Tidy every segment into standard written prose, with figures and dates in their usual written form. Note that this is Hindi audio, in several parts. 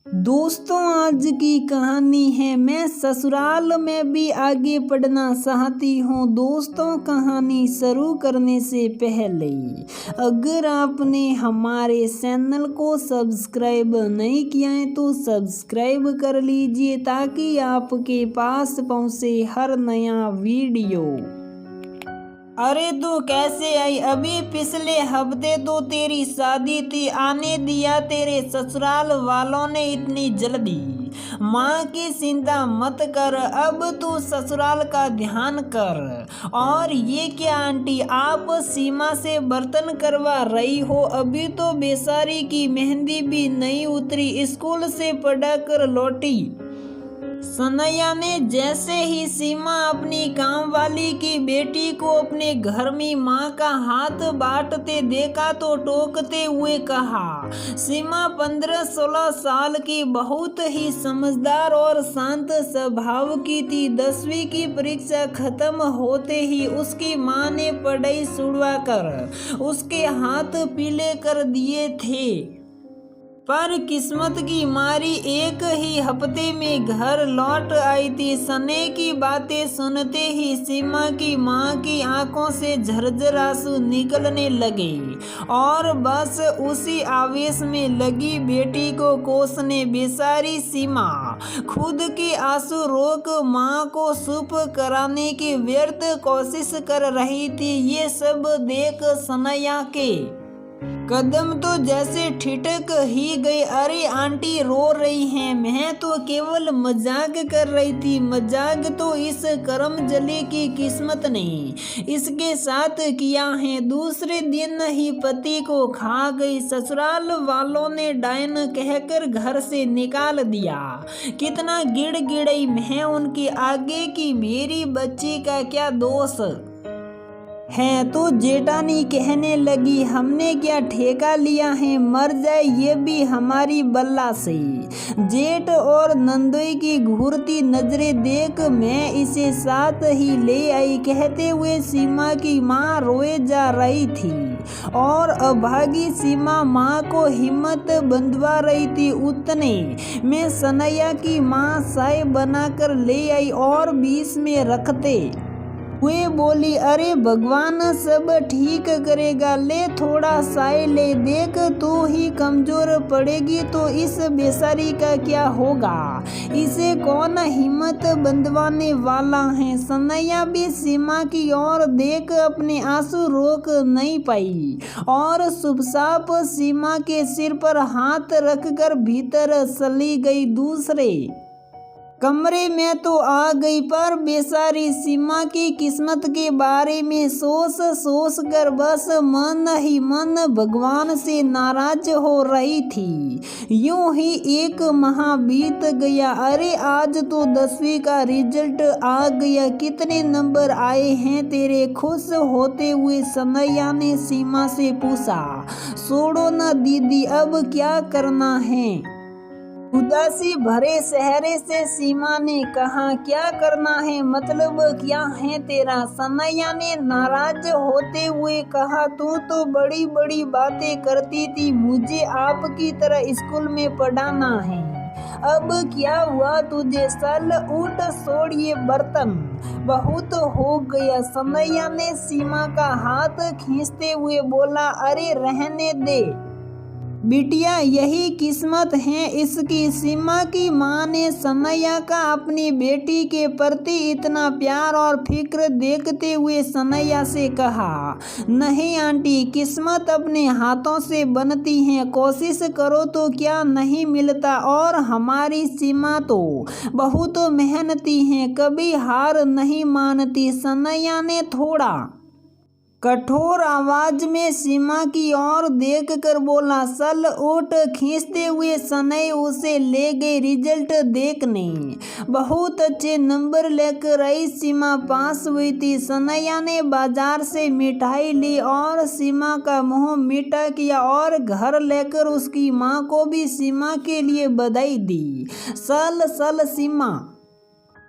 दोस्तों, आज की कहानी है मैं ससुराल में भी आगे पढ़ना चाहती हूँ। दोस्तों, कहानी शुरू करने से पहले अगर आपने हमारे चैनल को सब्सक्राइब नहीं किया है तो सब्सक्राइब कर लीजिए ताकि आपके पास पहुँचे हर नया वीडियो। अरे तू कैसे आई? अभी पिछले हफ्ते तो तेरी शादी थी, आने दिया तेरे ससुराल वालों ने इतनी जल्दी? माँ की चिंता मत कर, अब तू ससुराल का ध्यान कर। और ये क्या आंटी, आप सीमा से बर्तन करवा रही हो? अभी तो बेचारी की मेहंदी भी नहीं उतरी, स्कूल से पढ़ा कर लौटी। सनैया ने जैसे ही सीमा अपनी काम वाली की बेटी को अपने घर में माँ का हाथ बांटते देखा तो टोकते हुए कहा। सीमा 15-16 साल की, बहुत ही समझदार और शांत स्वभाव की थी। 10वीं की परीक्षा खत्म होते ही उसकी माँ ने पढ़ाई छुड़वा कर उसके हाथ पीले कर दिए थे। पर किस्मत की मारी एक ही हफ्ते में घर लौट आई थी। सने की बातें सुनते ही सीमा की माँ की आंखों से झरझर आंसू निकलने लगे और बस उसी आवेश में लगी बेटी को कोसने। बेचारी सीमा खुद के आंसू रोक माँ को चुप कराने की व्यर्थ कोशिश कर रही थी। ये सब देख सनैया के कदम तो जैसे ठिठक ही गई। अरे आंटी रो रही हैं, मैं तो केवल मजाक कर रही थी। मजाक तो इस करमजली की किस्मत ने इसके साथ किया है। दूसरे दिन ही पति को खा गई। ससुराल वालों ने डायन कहकर घर से निकाल दिया। कितना गिड़गिड़ाई मैं उनके आगे की मेरी बच्ची का क्या दोष है। तो जेठानी कहने लगी, हमने क्या ठेका लिया है, मर जाए ये भी हमारी बल्ला से। जेठ और नंदोई की घूरती नजरें देख मैं इसे साथ ही ले आई, कहते हुए सीमा की माँ रोए जा रही थी और अभागी सीमा माँ को हिम्मत बंधवा रही थी। उतने में सनैया की माँ चाय बनाकर ले आई और बीच में रखते वे बोली, अरे भगवान सब ठीक करेगा, ले थोड़ा चाय ले। देख तू ही कमजोर पड़ेगी तो इस बेचारी का क्या होगा, इसे कौन हिम्मत बंधवाने वाला है। सनैया भी सीमा की ओर देख अपने आंसू रोक नहीं पाई और चुपचाप सीमा के सिर पर हाथ रखकर भीतर चली गई। दूसरे कमरे में तो आ गई, पर बेचारी सीमा की किस्मत के बारे में सोच कर बस मन ही मन भगवान से नाराज हो रही थी। यूं ही एक माह बीत गया। अरे आज तो 10वीं का रिजल्ट आ गया, कितने नंबर आए हैं तेरे? खुश होते हुए सनैया ने सीमा से पूछा। छोड़ो ना दीदी, अब क्या करना है? उदासी भरे चेहरे से सीमा ने कहा, क्या करना है मतलब क्या है तेरा? सनैया ने नाराज होते हुए कहा, तू तो बड़ी बड़ी बातें करती थी, मुझे आपकी तरह स्कूल में पढ़ाना है, अब क्या हुआ तुझे? चल उठ, छोड़ ये बर्तन, बहुत हो गया। सनैया ने सीमा का हाथ खींचते हुए बोला, अरे रहने दे बिटिया, यही किस्मत है इसकी। सीमा की माँ ने सनैया का अपनी बेटी के प्रति इतना प्यार और फिक्र देखते हुए सनैया से कहा, नहीं आंटी, किस्मत अपने हाथों से बनती है, कोशिश करो तो क्या नहीं मिलता। और हमारी सीमा तो बहुत मेहनती है, कभी हार नहीं मानती। सनैया ने थोड़ा कठोर आवाज में सीमा की ओर देखकर बोला, चल उठ। खींचते हुए सनई उसे ले गए रिजल्ट देखने। बहुत अच्छे नंबर लेकर आई सीमा पास हुई थी। सनैया ने बाजार से मिठाई ली और सीमा का मुंह मीठा किया और घर लेकर उसकी माँ को भी सीमा के लिए बधाई दी। चल चल सीमा,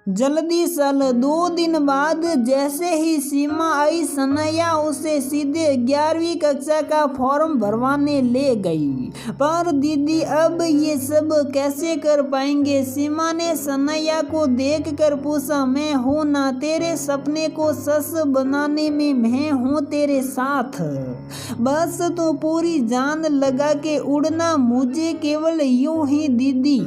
जल्दी चल। 2 दिन बाद जैसे ही सीमा आई, सनैया उसे सीधे 11वीं कक्षा का फॉर्म भरवाने ले गई। पर दीदी अब ये सब कैसे कर पाएंगे? सीमा ने सनैया को देखकर पूछा। मैं हूँ ना, तेरे सपने को सच बनाने में मैं हूँ तेरे साथ। बस तो पूरी जान लगा के उड़ना, मुझे केवल यूं ही दीदी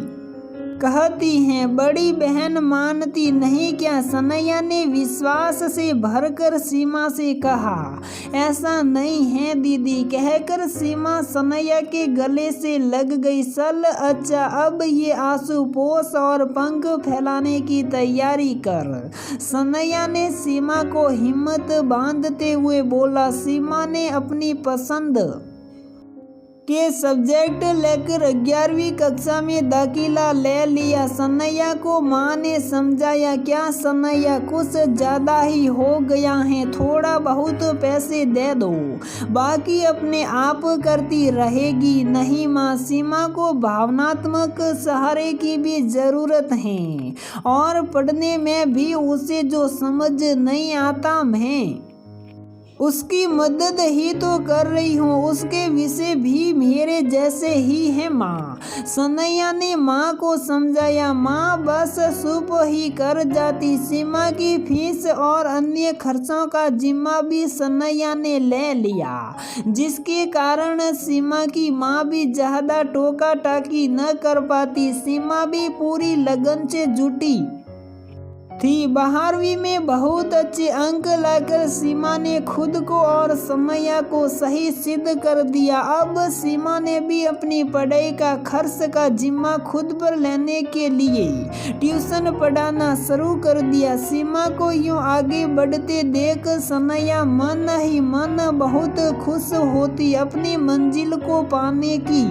कहती हैं। बड़ी बहन मानती नहीं क्या? सनैया ने विश्वास से भरकर सीमा से कहा। ऐसा नहीं है दीदी, कहकर सीमा सनैया के गले से लग गई। चल अच्छा, अब ये आंसू पोंछ और पंख फैलाने की तैयारी कर, सनैया ने सीमा को हिम्मत बांधते हुए बोला। सीमा ने अपनी पसंद के सब्जेक्ट लेकर 11वीं कक्षा में दाखिला ले लिया। सनैया को माँ ने समझाया। क्या सनैया, कुछ ज़्यादा ही हो गया है, थोड़ा बहुत पैसे दे दो, बाकी अपने आप करती रहेगी। नहीं माँ, सीमा को भावनात्मक सहारे की भी ज़रूरत है, और पढ़ने में भी उसे जो समझ नहीं आता मैं उसकी मदद ही तो कर रही हूँ, उसके विषय भी मेरे जैसे ही हैं माँ, सनैया ने माँ को समझाया। माँ बस चुप ही कर जाती। सीमा की फीस और अन्य खर्चों का जिम्मा भी सनैया ने ले लिया, जिसके कारण सीमा की माँ भी ज़्यादा टोका टाकी न कर पाती। सीमा भी पूरी लगन से जुटी थी। 12वीं में बहुत अच्छे अंक लाकर सीमा ने खुद को और सनैया को सही सिद्ध कर दिया। अब सीमा ने भी अपनी पढ़ाई का खर्च का जिम्मा खुद पर लेने के लिए ट्यूशन पढ़ाना शुरू कर दिया। सीमा को यूं आगे बढ़ते देख सनैया मन ही मन बहुत खुश होती। अपनी मंजिल को पाने की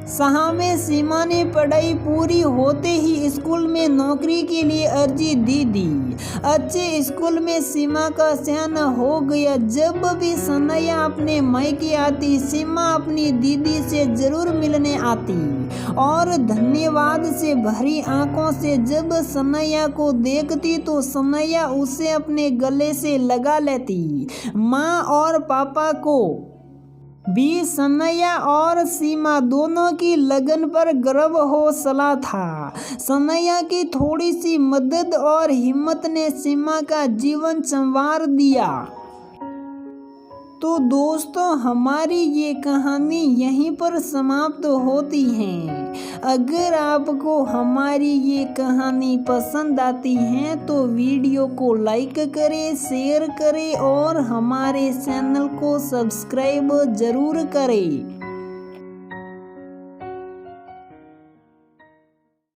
शाह में सीमा ने पढ़ाई पूरी होते ही स्कूल में नौकरी के लिए अर्जी दे दी। अच्छे स्कूल में सीमा का चयन हो गया। जब भी सनैया अपने मायके आती, सीमा अपनी दीदी से जरूर मिलने आती और धन्यवाद से भरी आंखों से जब सनैया को देखती तो सनैया उसे अपने गले से लगा लेती। माँ और पापा को भी सनैया और सीमा दोनों की लगन पर गर्व हो चला था। सनैया की थोड़ी सी मदद और हिम्मत ने सीमा का जीवन संवार दिया। तो दोस्तों, हमारी ये कहानी यहीं पर समाप्त होती है। अगर आपको हमारी ये कहानी पसंद आती है तो वीडियो को लाइक करें, शेयर करें और हमारे चैनल को सब्सक्राइब जरूर करें।